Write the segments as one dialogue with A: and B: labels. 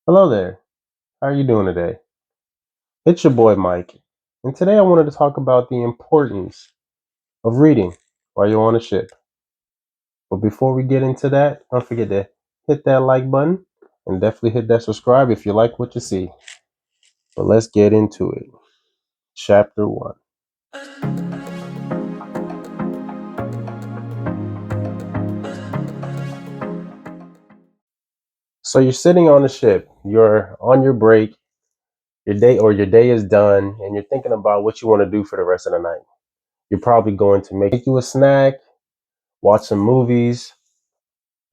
A: Hello there. How are you doing today? It's your boy Mike. And today I wanted to talk about the importance of reading while you're on a ship. But before we get into that, don't forget to hit that like button and definitely hit that subscribe if you like what you see. But let's get into it. Chapter 1. So you're sitting on a ship, you're on your break, your day is done, and you're thinking about what you want to do for the rest of the night. You're probably going to make you a snack, watch some movies,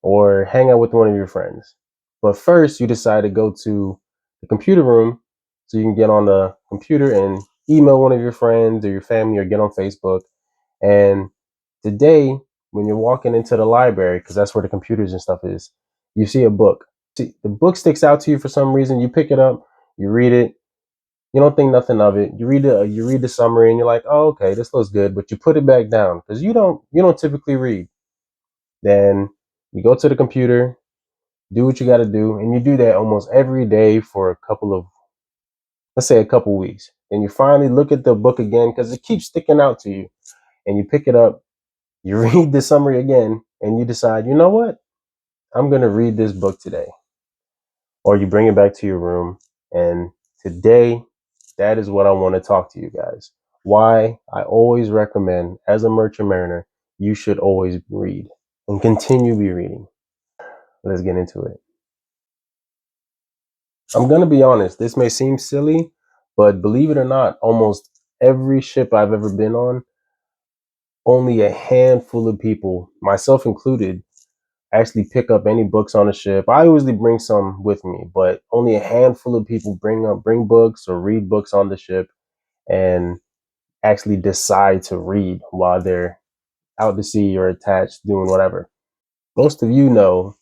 A: or hang out with one of your friends. But first, you decide to go to the computer room so you can get on the computer and email one of your friends or your family or get on Facebook. And today, when you're walking into the library, because that's where the computers and stuff is, you see a book. See, the book sticks out to you for some reason. You pick it up, you read it. You don't think nothing of it. You read the summary, and you're like, "Oh, okay, this looks good." But you put it back down because you don't typically read. Then you go to the computer, do what you got to do, and you do that almost every day for a couple of, let's say, a couple weeks. And you finally look at the book again because it keeps sticking out to you, and you pick it up, you read the summary again, and you decide, you know what, I'm going to read this book today. Or you bring it back to your room, and today, that is what I want to talk to you guys. Why I always recommend, as a merchant mariner, you should always read and continue be reading. Let's get into it. I'm gonna be honest, this may seem silly, but believe it or not, almost every ship I've ever been on, only a handful of people, myself included, actually pick up any books on the ship. I usually bring some with me, but only a handful of people bring books or read books on the ship and actually decide to read while they're out to sea or attached doing whatever. Most of you know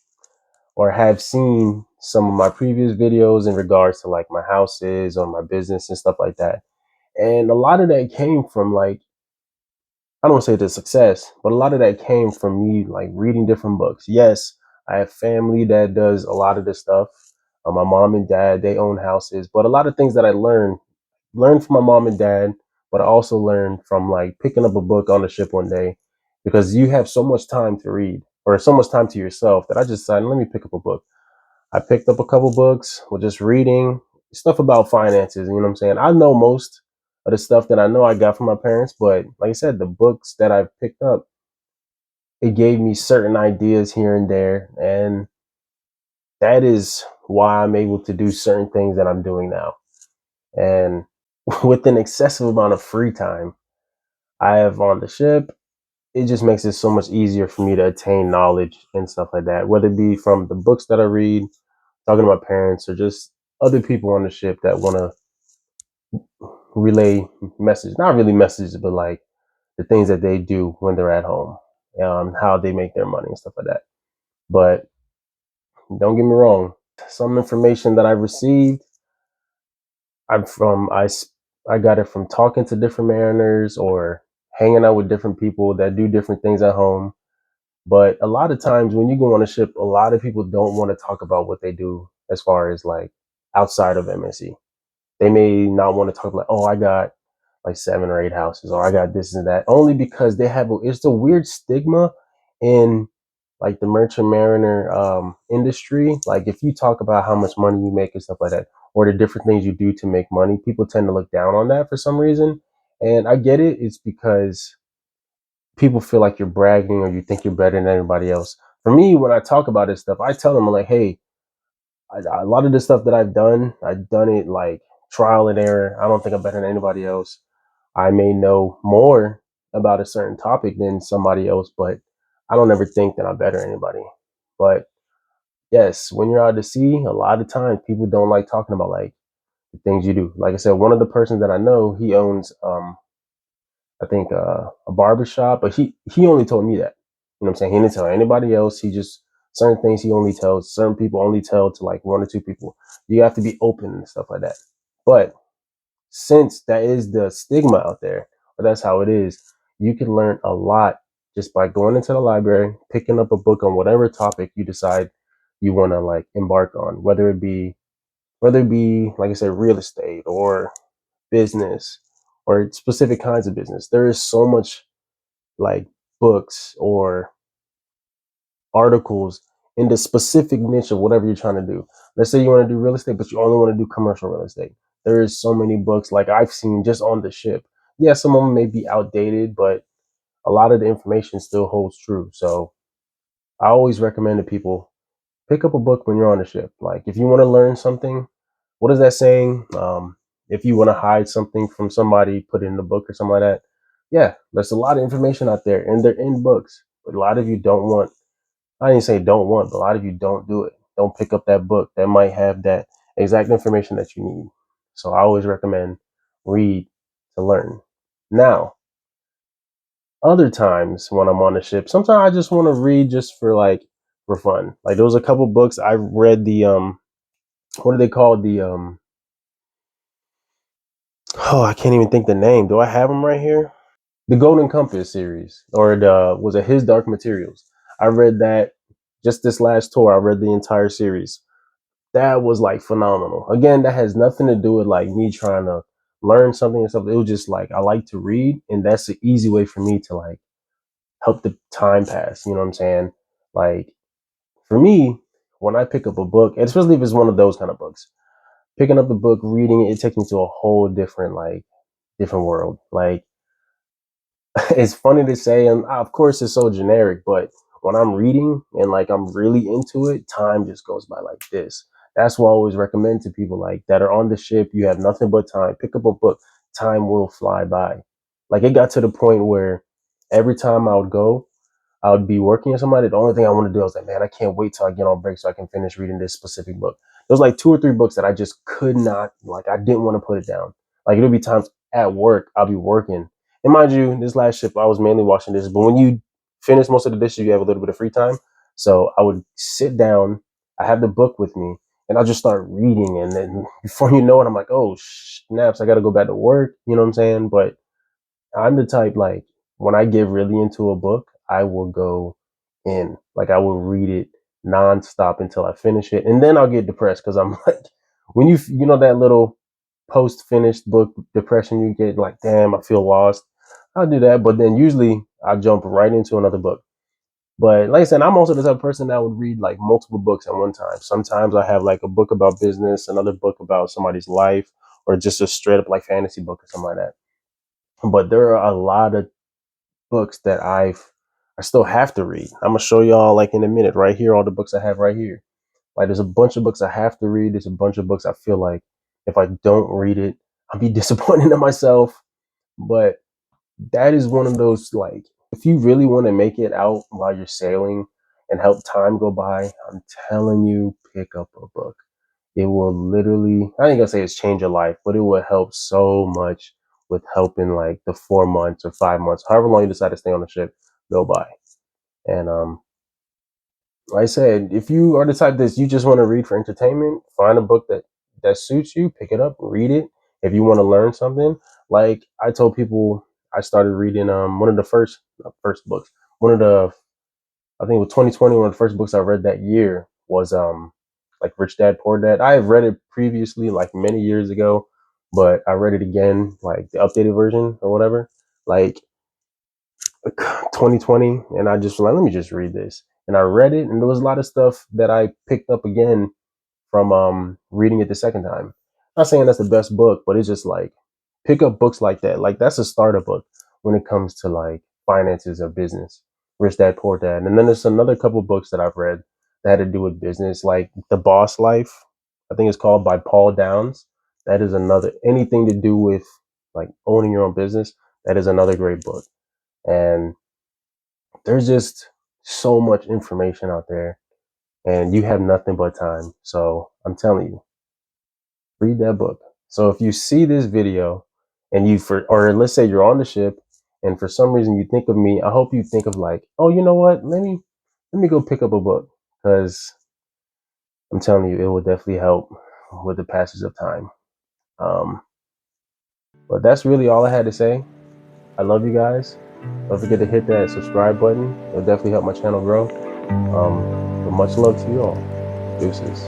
A: or have seen some of my previous videos in regards to like my houses or my business and stuff like that. And a lot of that came from like, I don't want to say the success, but a lot of that came from me like reading different books. Yes, I have family that does a lot of this stuff. My mom and dad, they own houses, but a lot of things that I learned from my mom and dad, but I also learned from like picking up a book on the ship one day because you have so much time to read or so much time to yourself that I just decided, let me pick up a book. I picked up a couple books with just reading stuff about finances. You know what I'm saying? I know most of the stuff that I know I got from my parents, but like I said, the books that I've picked up, it gave me certain ideas here and there. And that is why I'm able to do certain things that I'm doing now. And with an excessive amount of free time I have on the ship, it just makes it so much easier for me to attain knowledge and stuff like that, whether it be from the books that I read, talking to my parents, or just other people on the ship that want to relay message, not really messages, but like the things that they do when they're at home, how they make their money and stuff like that. But don't get me wrong, some information that I received, I'm from I got it from talking to different mariners or hanging out with different people that do different things at home. But a lot of times when you go on a ship, a lot of people don't want to talk about what they do as far as like outside of MSC. They may not want to talk like, oh, I got like 7 or 8 houses, or I got this and that, only because it's a weird stigma in like the merchant mariner industry. Like if you talk about how much money you make and stuff like that, or the different things you do to make money, people tend to look down on that for some reason. And I get it. It's because people feel like you're bragging or you think you're better than everybody else. For me, when I talk about this stuff, I tell them I'm like, hey, a lot of the stuff that I've done it like trial and error. I don't think I'm better than anybody else. I may know more about a certain topic than somebody else, but I don't ever think that I'm better than anybody. But yes, when you're out to sea, a lot of times people don't like talking about like the things you do. Like I said, one of the persons that I know, he owns I think a barber shop, but he only told me that. You know what I'm saying? He didn't tell anybody else. He just certain things he only tells certain people only tell to like 1 or 2 people. You have to be open and stuff like that. But since that is the stigma out there, or that's how it is, you can learn a lot just by going into the library, picking up a book on whatever topic you decide you want to like embark on, whether it be whether it be, like I said, real estate or business or specific kinds of business. There is so much like books or articles in the specific niche of whatever you're trying to do. Let's say you want to do real estate, but you only want to do commercial real estate. There is so many books like I've seen just on the ship. Yeah, some of them may be outdated, but a lot of the information still holds true. So I always recommend to people pick up a book when you're on the ship. Like if you want to learn something, what is that saying? If you want to hide something from somebody, put it in a book or something like that. Yeah, there's a lot of information out there and they're in books. But a lot of you don't want, I didn't say don't want, but a lot of you don't do it. Don't pick up that book that might have that exact information that you need. So I always recommend read to learn. Now, other times when I'm on the ship, sometimes I just want to read just for fun. Like there was a couple books I read what do they call oh, I can't even think the name. Do I have them right here? The Golden Compass series, or the was it His Dark Materials? I read that just this last tour. I read the entire series. That was like phenomenal. Again, that has nothing to do with like me trying to learn something or something. It was just like I like to read, and that's the easy way for me to like help the time pass. You know what I'm saying? Like for me, when I pick up a book, and especially if it's one of those kind of books, picking up the book, reading it, it takes me to a whole different world. Like it's funny to say, and of course it's so generic, but when I'm reading and like I'm really into it, time just goes by like this. That's what I always recommend to people like that are on the ship. You have nothing but time. Pick up a book. Time will fly by. Like it got to the point where every time I would go, I would be working with somebody. The only thing I want to do, I was like, man, I can't wait till I get on break so I can finish reading this specific book. There was like two or three books that I just could not, like, I didn't want to put it down. Like, it'll be times at work, I'll be working. And mind you, this last ship, I was mainly washing dishes. But when you finish most of the dishes, you have a little bit of free time. So I would sit down, I have the book with me, and I'll just start reading. And then before you know it, I'm like, oh, snaps, I got to go back to work. You know what I'm saying? But I'm the type like when I get really into a book, I will go in. Like I will read it nonstop until I finish it, and then I'll get depressed because I'm like, when you know that little post finished book depression you get, like, damn, I feel lost. I'll do that, but then usually I jump right into another book. But like I said, I'm also the type of person that would read like multiple books at one time. Sometimes I have like a book about business, another book about somebody's life, or just a straight up like fantasy book or something like that. But there are a lot of books that I still have to read. I'm gonna show y'all like in a minute, right here, all the books I have right here. Like there's a bunch of books I have to read. There's a bunch of books I feel like if I don't read it, I'll be disappointed in myself. But that is one of those like if you really want to make it out while you're sailing and help time go by, I'm telling you, pick up a book. It will literally, I ain't gonna say it's change your life, but it will help so much with helping like the 4 months or 5 months, however long you decide to stay on the ship, go by. And like I said, if you are the type that you just want to read for entertainment, find a book that suits you, pick it up, read it. If you want to learn something, like I told people, I started reading one of the first books, one of the I think it was 2020. One of the first books I read that year was like Rich Dad Poor Dad. I have read it previously, like many years ago, but I read it again, like the updated version or whatever, like 2020, and I just was like, let me just read this, and I read it, and there was a lot of stuff that I picked up again from reading it the second time. Not saying that's the best book, but it's just like pick up books like that. Like that's a starter book when it comes to like finances or business. Rich Dad Poor Dad. And then there's another couple books that I've read that had to do with business, like The Boss Life. I think it's called by Paul Downs. That is another anything to do with like owning your own business. That is another great book. And there's just so much information out there and you have nothing but time. So I'm telling you, read that book. So if you see this video and or let's say you're on the ship and for some reason you think of me, I hope you think of like, oh, you know what? Let me go pick up a book because I'm telling you, it will definitely help with the passage of time. Um, but that's really all I had to say. I love you guys. Don't forget to hit that subscribe button. It'll definitely help my channel grow. But much love to you all. Deuces.